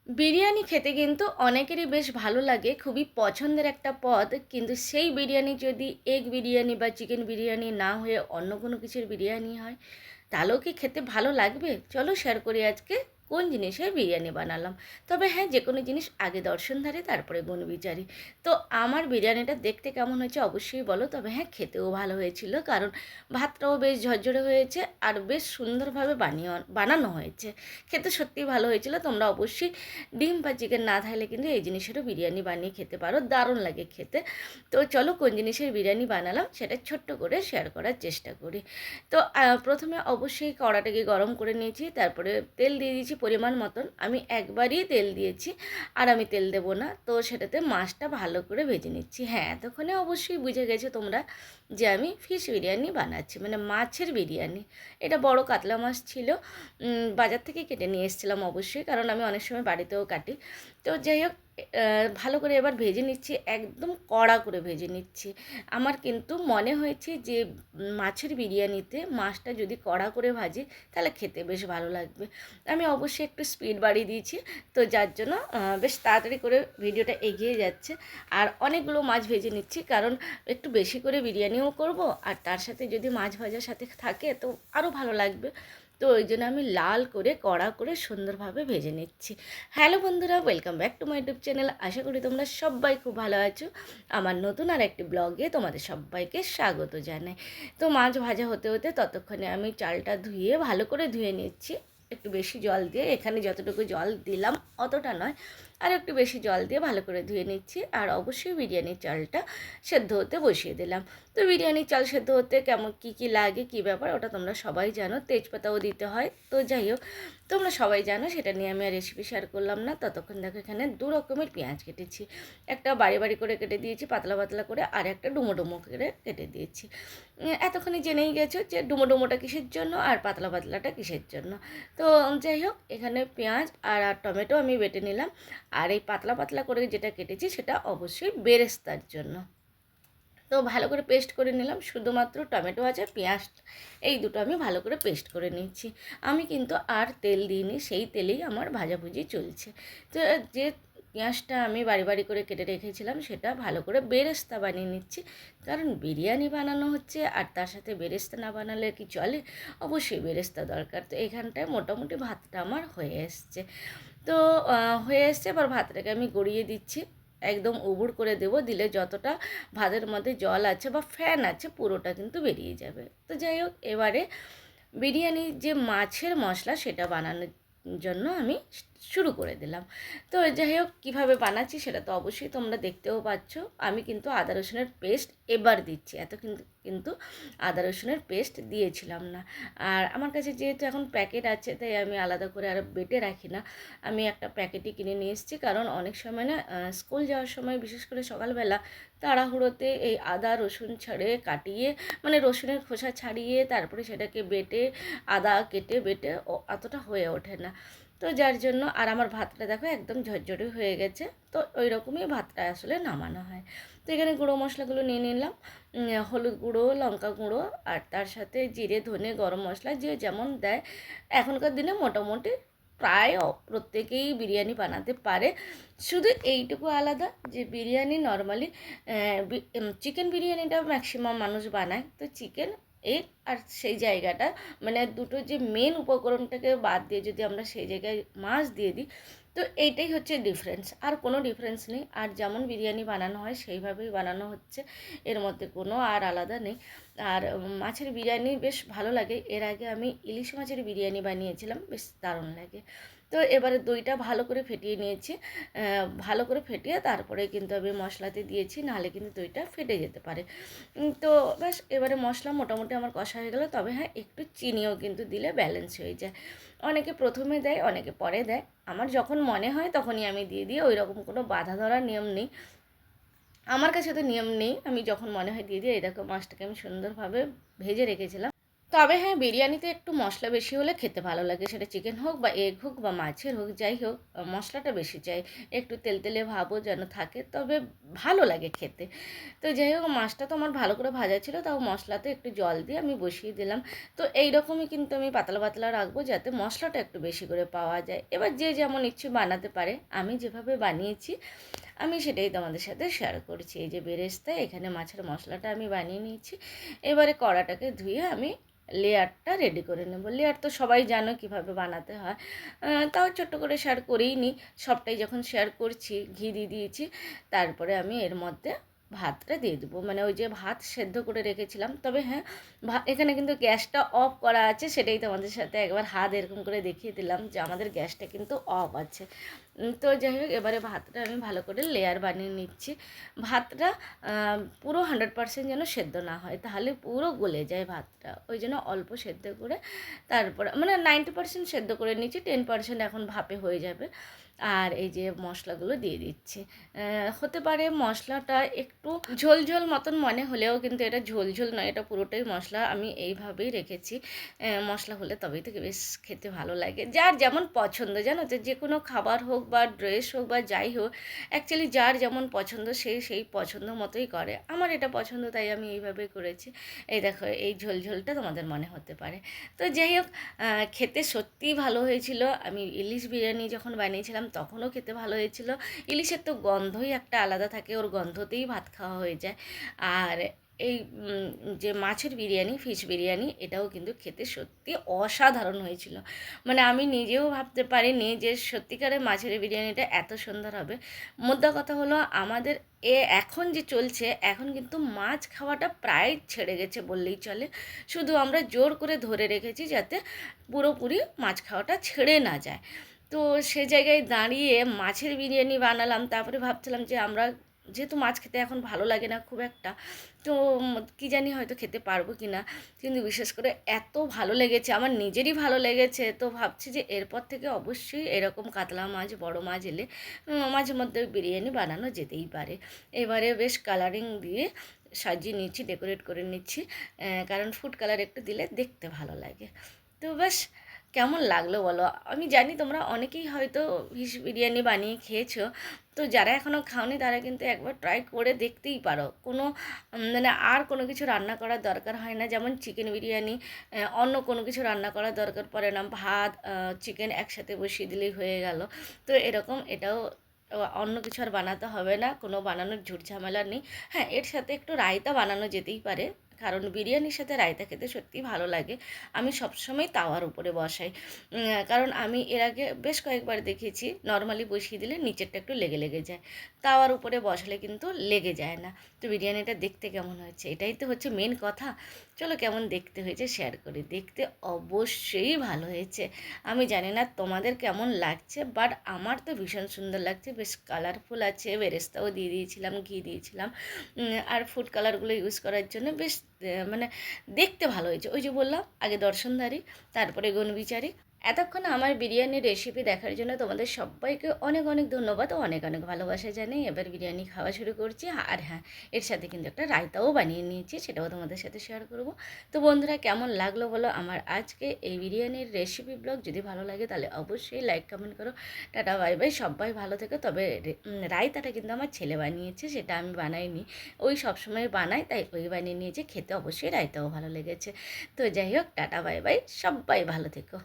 বিরিয়ানি খেতে কিন্তু অনেকেরই বেশ ভালো লাগে, খুবই পছন্দের একটা পদ। কিন্তু সেই বিরিয়ানি যদি এগ বিরিয়ানি বা চিকেন বিরিয়ানি না হয়ে অন্য কোনো কিছুর বিরিয়ানি হয়, তাহলেও কি খেতে ভালো লাগবে? চলো শেয়ার করি আজকে কোন জিনিসের বিরিয়ানি বানালাম। তবে হ্যাঁ, যে কোনো জিনিস আগে দর্শনধারী তারপরে গুণ বিচারি। তো আমার বিরিয়ানিটা দেখতে কেমন হয়েছে অবশ্যই বলো। তবে হ্যাঁ, খেতেও ভালো হয়েছিল, কারণ ভাতটাও বেশ ঝরঝরে হয়েছে আর বেশ সুন্দরভাবে বানানো হয়েছে। খেতে সত্যিই ভালো হয়েছিল। তোমরা অবশ্যই ডিম বা চিকেন না থাকলে কিন্তু এই জিনিসেরও বিরিয়ানি বানিয়ে খেতে পারো, দারুণ লাগে খেতে। তো চলো কোন জিনিসের বিরিয়ানি বানালাম সেটা ছোট্ট করে শেয়ার করার চেষ্টা করি। তো প্রথমে অবশ্যই কড়াটাকে গরম করে নিয়েছি, তারপরে তেল দিয়ে দিয়েছি পরিমাণ মতন। আমি একবারই তেল দিয়েছি, আর আমি তেল দেবো না। তো সেটাতে মাছটা ভালো করে ভেজে নিচ্ছি। হ্যাঁ, এতক্ষণে অবশ্যই বুঝে গেছো তোমরা যে আমি ফিশ বিরিয়ানি বানাচ্ছি, মানে মাছের বিরিয়ানি। এটা বড় কাতলা মাছ ছিল, বাজার থেকে কেটে নিয়ে এসেছিলাম অবশ্যই, কারণ আমি অনেক সময় বাড়িতেও কাটি। তো যাই হোক, ভালো করে এবার ভেজে নিচ্ছি, একদম কড়া করে ভেজে নিচ্ছি। আমার কিন্তু মনে হয়েছে যে মাছের বিরিয়ানিতে মাছটা যদি কড়া করে ভাজি তাহলে খেতে বেশ ভালো লাগবে। আমি অবশ্যই একটু স্পিড বাড়িয়ে দিয়েছি, তো যার জন্য বেশ তাড়াতাড়ি করে ভিডিওটা এগিয়ে যাচ্ছে। আর অনেকগুলো মাছ ভেজে নিচ্ছি, কারণ একটু বেশি করে বিরিয়ানিও করব, আর তার সাথে যদি মাছ ভাজার সাথে থাকে তো আরও ভালো লাগবে। তো ওই জন্য আমি লাল করে কড়া করে সুন্দরভাবে ভেজে নিচ্ছি। হ্যালো বন্ধুরা, welcome back to my YouTube channel. আশা করি তোমরা সবাই খুব ভালো আছো। আমার নতুন আর একটি ব্লগে তোমাদের সবাইকে স্বাগত জানাই। তো মাছ ভাজা হতে হতে ততক্ষণে আমি চালটা ধুয়ে ভালো করে ধুয়ে নিচ্ছি, একটু বেশি জল দিয়ে। এখানে যতটুকু জল দিলাম অতটা নয়, আর একটু বেশি জল দিয়ে ভালো করে ধুয়ে নিচ্ছি। আর অবশ্যই বিরিয়ানির চালটা সেদ্ধ হতে বসিয়ে দিলাম। তো বিরিয়ানির চাল সেদ্ধ হতে কেমন কী কী লাগে, কী ব্যাপার, ওটা তোমরা সবাই জানো। তেজপাতাও দিতে হয়। তো যাই হোক, তোমরা সবাই জানো, সেটা নিয়ে আমি আর রেসিপি শেয়ার করলাম না। ততক্ষণ দেখো এখানে দু রকমের পেঁয়াজ কেটেছি। একটা বাড়ি বাড়ি করে কেটে দিয়েছি পাতলা পাতলা করে, আর একটা ডুমো ডুমো করে কেটে দিয়েছি। এতক্ষণে জেনেই গেছো যে ডুমো ডুমোটা কিসের জন্য আর পাতলা পাতলাটা কিসের জন্য। তো যাই হোক, এখানে পেঁয়াজ আর টমেটো আমি বেটে নিলাম। আর এই পাতলা পাতলা করে যেটা কেটেছি সেটা অবশ্যই বেরেস্তার জন্য। তো ভালো করে পেস্ট করে নিলাম, শুধুমাত্র টমেটো আছে, পেঁয়াজ, এই দুটো আমি ভালো করে পেস্ট করে নিচ্ছি। আমি কিন্তু আর তেল দিইনি, সেই তেলেই আমার ভাজাভুজি চলছে। তো যে পেঁয়াজটা আমি বাড়ি বাড়ি করে কেটে রেখেছিলাম সেটা ভালো করে বেরেস্তা বানিয়ে নিচ্ছি, কারণ বিরিয়ানি বানানো হচ্ছে আর তার সাথে বেরেস্তা না বানালে কি চলে? অবশ্যই বেরেস্তা দরকার। তো এখানটায় মোটামুটি ভাতটা আমার হয়ে এসছে। তো হয়ে এসছে, এবার ভাতটাকে আমি গড়িয়ে দিচ্ছি, একদম উবুড় করে দেবো। দিলে যতটা ভাতের মধ্যে জল আছে বা ফ্যান আছে পুরোটা কিন্তু বেরিয়ে যাবে। তো যাই হোক, এবারে বিরিয়ানির যে মাছের মশলা সেটা বানানোর জন্য আমি শুরু করে দিলাম। তো যাই হোক, কীভাবে বানাচ্ছি সেটা তো অবশ্যই তোমরা দেখতেও পাচ্ছ। আমি কিন্তু আদা রসুনের পেস্ট এবার দিচ্ছি, এত কিন্তু আদা রসুনের পেস্ট দিয়েছিলাম না। আর আমার কাছে যেহেতু এখন প্যাকেট আছে, তাই আমি আলাদা করে আর বেটে রাখি না। আমি একটা প্যাকেটই কিনে নিয়ে এসেছি, কারণ অনেক সময় না স্কুল যাওয়ার সময়, বিশেষ করে সকালবেলা তাড়াহুড়োতে এই আদা রসুন ছাড়িয়ে কাটিয়ে, মানে রসুনের খোসা ছাড়িয়ে তারপরে সেটাকে বেটে, আদা কেটে বেটে অতটা হয়ে ওঠে না। তো যার জন্য, আর আমার ভাতটা দেখো একদম ঝরঝরে হয়ে গেছে। তো ওই রকমই ভাতটা আসলে নামানো হয়। তো এখানে গুঁড়ো মশলাগুলো নিয়ে নিলাম, হলুদ গুঁড়ো, লঙ্কা গুঁড়ো, আর তার সাথে জিরে ধনে গরম মশলা যে যেমন দেয়। এখনকার দিনে মোটামুটি প্রায় প্রত্যেকেই বিরিয়ানি বানাতে পারে। শুধু এইটুকু আলাদা যে বিরিয়ানি নর্মালি চিকেন বিরিয়ানিটা ম্যাক্সিমাম মানুষ বানায়। তো চিকেন, এগ, আর সেই জায়গাটা, মানে দুটো যে মেন উপকরণটাকে বাদ দিয়ে যদি আমরা সেই জায়গায় মাছ দিয়ে দিই, তো এইটাই হচ্ছে ডিফারেন্স, আর কোনো ডিফারেন্স নেই। আর যেমন বিরিয়ানি বানানো হয় সেইভাবেই বানানো হচ্ছে, এর মধ্যে কোনো আর আলাদা নেই। আর মাছের বিরিয়ানি বেশ ভালো লাগে। এর আগে আমি ইলিশ মাছের বিরিয়ানি বানিয়েছিলাম, বেশ দারুণ লাগে। তো এবারে দইটা ভালো করে ফেটিয়ে নিয়েছি। ভালো করে ফেটিয়ে তারপরে কিন্তু আমি মশলাতে দিয়েছি, নাহলে কিন্তু দইটা ফেটে যেতে পারে। তো ব্যাস, এবারে মশলা মোটামুটি আমার কষা হয়ে গেলো। তবে হ্যাঁ, একটু চিনিও কিন্তু দিলে ব্যালেন্স হয়ে যায়। অনেকে প্রথমে দেয়, অনেকে পরে দেয়। আমার যখন মনে হয় তখনই আমি দিয়ে দিই, ওই রকম কোনো বাধা ধরার নিয়ম নেই। আমার কাছে তো নিয়ম নেই, আমি যখন মনে হয় দিয়ে দিই। এই দেখো, মাছটাকে আমি সুন্দরভাবে ভেজে রেখেছিলাম। তবে হ্যাঁ, বিরিয়ানিতে একটু মশলা বেশি হলে খেতে ভালো লাগে। সেটা চিকেন হোক বা এগ হোক বা মাছের হোক, যাই হোক মশলাটা বেশি চাই। একটু তেলতেলে ভাবও যেন থাকে, তবে ভালো লাগে খেতে। তো যাই হোক, মাছটা তো আমার ভালো করে ভাজা ছিল, তাও মশলাতে একটু জল দিয়ে আমি বসিয়ে দিলাম। তো এইরকমই কিন্তু আমি পাতলা পাতলা রাখবো, যাতে মশলাটা একটু বেশি করে পাওয়া যায়। এবার যে যেমন ইচ্ছে বানাতে পারে। আমি যেভাবে বানিয়েছি আমি সেটাই তোমাদের সাথে শেয়ার করছি। এই যে বেরেস্তা, এখানে মাছের মশলাটা আমি বানিয়ে নিয়েছি। এবারে কড়াটাকে ধুয়ে আমি লেয়ারটা রেডি করে নেব। লেয়ার তো সবাই জানো কীভাবে বানাতে হয়, তাও ছোট্ট করে শেয়ার করেই নিই। সবটাই যখন শেয়ার করছি, ঘি দিয়ে দিয়েছি। তারপরে আমি এর মধ্যে ভাতটা দিয়ে দেবো, মানে ওই যে ভাত সেদ্ধ করে রেখেছিলাম। তবে হ্যাঁ, এখানে কিন্তু গ্যাসটা অফ করা আছে, সেটাই তোমাদের সাথে একবার হাত এরকম করে দেখিয়ে দিলাম যে আমাদের গ্যাসটা কিন্তু অফ আছে। তো যাই হোক, এবারে ভাতটা আমি ভালো করে লেয়ার বানিয়ে নিচ্ছি। ভাতটা পুরো 100% যেন সেদ্ধ না হয়, তাহলে পুরো গলে যায় ভাতটা। ওই জন্য অল্প সেদ্ধ করে তারপর মানে 90% সেদ্ধ করে নিচ্ছি, 10% এখন ভাপে হয়ে যাবে। আর এই যে মশলাগুলো দিয়ে দিচ্ছি। হতে পারে মশলাটা একটু ঝোল ঝোল মতন মনে হলেও কিন্তু এটা ঝোল ঝোল নয়, এটা পুরোটাই মশলা। আমি এইভাবেই রেখেছি। মশলা হলে তবেই তো বেশ খেতে ভালো লাগে। যার যেমন পছন্দ জানো তো, যে কোনো খাবার হোক বা ড্রেস হোক বা যাই হোক, অ্যাকচুয়ালি যার যেমন পছন্দ সেই পছন্দ মতোই করে। আমার এটা পছন্দ, তাই আমি এইভাবেই করেছি। এই দেখো, এই ঝোল ঝোলটা তোমাদের মনে হতে পারে। তো যাই হোক, খেতে সত্যিই ভালো হয়েছিল। আমি ইলিশ বিরিয়ানি যখন বানিয়েছিলাম তখনও খেতে ভালো হয়েছিল। ইলিশের তো গন্ধই একটা আলাদা থাকে, ওর গন্ধতেই ভাত খাওয়া হয়ে যায়। আর এই যে মাছের বিরিয়ানি, ফিশ বিরিয়ানি, এটাও কিন্তু খেতে সত্যি অসাধারণ হয়েছিল। মানে আমি নিজেও ভাবতে পারিনি যে সত্যিকারের মাছের বিরিয়ানিটা এত সুন্দর হবে। মোদ্দা কথা হলো, আমাদের এখন যে চলছে, এখন কিন্তু মাছ খাওয়াটা প্রায় ছেড়ে গেছে বললেই চলে। শুধু আমরা জোর করে ধরে রেখেছি যাতে পুরোপুরি মাছ খাওয়াটা ছেড়ে না যায়। তো সে জায়গায় দাঁড়িয়ে মাছের বিরিয়ানি বানালাম। তারপরে ভাবছিলাম যে আমরা যেহেতু মাছ খেতে এখন ভালো লাগে না খুব একটা, তো কী জানি হয়তো খেতে পারবো কি না, কিন্তু বিশেষ করে এত ভালো লেগেছে, আমার নিজেরই ভালো লেগেছে। তো ভাবছি যে এরপর থেকে অবশ্যই এরকম কাতলা মাছ, বড় মাছ এলে মাঝে মধ্যে বিরিয়ানি বানানো যেতেই পারে। এবারে বেশ কালারিং দিয়ে সাজিয়ে নিচ্ছি, ডেকোরেট করে নিচ্ছি, কারণ ফুড কালার একটু দিলে দেখতে ভালো লাগে। তো ব্যাস, কেমন লাগলো বলো? আমি জানি তোমরা অনেকেই হয়তো ফিশ বিরিয়ানি বানিয়ে খেয়েছো। তো যারা এখনও খাওনি তারা কিন্তু একবার ট্রাই করে দেখতেই পারো। কোনো মানে আর কোনো কিছু রান্না করার দরকার হয় না। যেমন চিকেন বিরিয়ানি, অন্য কোনো কিছু রান্না করার দরকার পড়ে না। ভাত, চিকেন একসাথে বসিয়ে দিলেই হয়ে গেল। তো এরকম এটাও অন্য কিছু আর বানাতে হবে না, কোনো বানানোর ঝুট ঝামেলা নেই। হ্যাঁ, এর সাথে একটু রায়তা বানানো যেতেই পারে, কারণ বিরিয়ানির সাথে রায়তা খেতে সত্যিই ভালো লাগে। আমি সবসময় তাওয়ার উপরে বসাই, কারণ আমি এর আগে বেশ কয়েকবার দেখেছি নর্মালি বসিয়ে দিলে নিচেরটা একটু লেগে লেগে যায়, তাওয়ার উপরে বসালে কিন্তু লেগে যায় না। তো বিরিয়ানিটা দেখতে কেমন হয়েছে, এটাই তো হচ্ছে মেন কথা। চলো, কেমন দেখতে হয়েছে শেয়ার করি। দেখতে অবশ্যই ভালো হয়েছে। আমি জানি না তোমাদের কেমন লাগছে, বাট আমার তো ভীষণ সুন্দর লাগছে। বেশ কালারফুল আছে, বেরেস্তাও দিয়ে দিয়েছিলাম, ঘি দিয়েছিলাম। আর ফুড কালারগুলো ইউজ করার জন্য বেশ মানে দেখতে ভালো হয়েছে। ওই যে বললাম, আগে দর্শনধারী, তারপরে গুণবিচারী। এতক্ষণ আমার বিরিয়ানির রেসিপি দেখার জন্য তোমাদের সবাইকে অনেক অনেক ধন্যবাদ ও অনেক অনেক ভালোবাসা জানাই। এবার বিরিয়ানি খাওয়া শুরু করছি। আর হ্যাঁ, এর সাথে কিন্তু একটা রায়তাও বানিয়ে নিয়েছি, সেটাও তোমাদের সাথে শেয়ার করব। তো বন্ধুরা, কেমন লাগলো বলো আমার আজকে এই বিরিয়ানির রেসিপি ব্লগ? যদি ভালো লাগে তাহলে অবশ্যই লাইক কমেন্ট করো। টাটা বাই বাই, সবাই ভালো থেকো। তবে রায়তাটা কিন্তু আমার ছেলে বানিয়েছে, সেটা আমি বানাইনি। ওই সবসময় বানাই, তাই ওই বানিয়ে নিয়েছে। খেতে অবশ্যই রায়তাও ভালো লেগেছে। তো যাই হোক, টাটা বাই বাই, সবাই ভালো থেকো।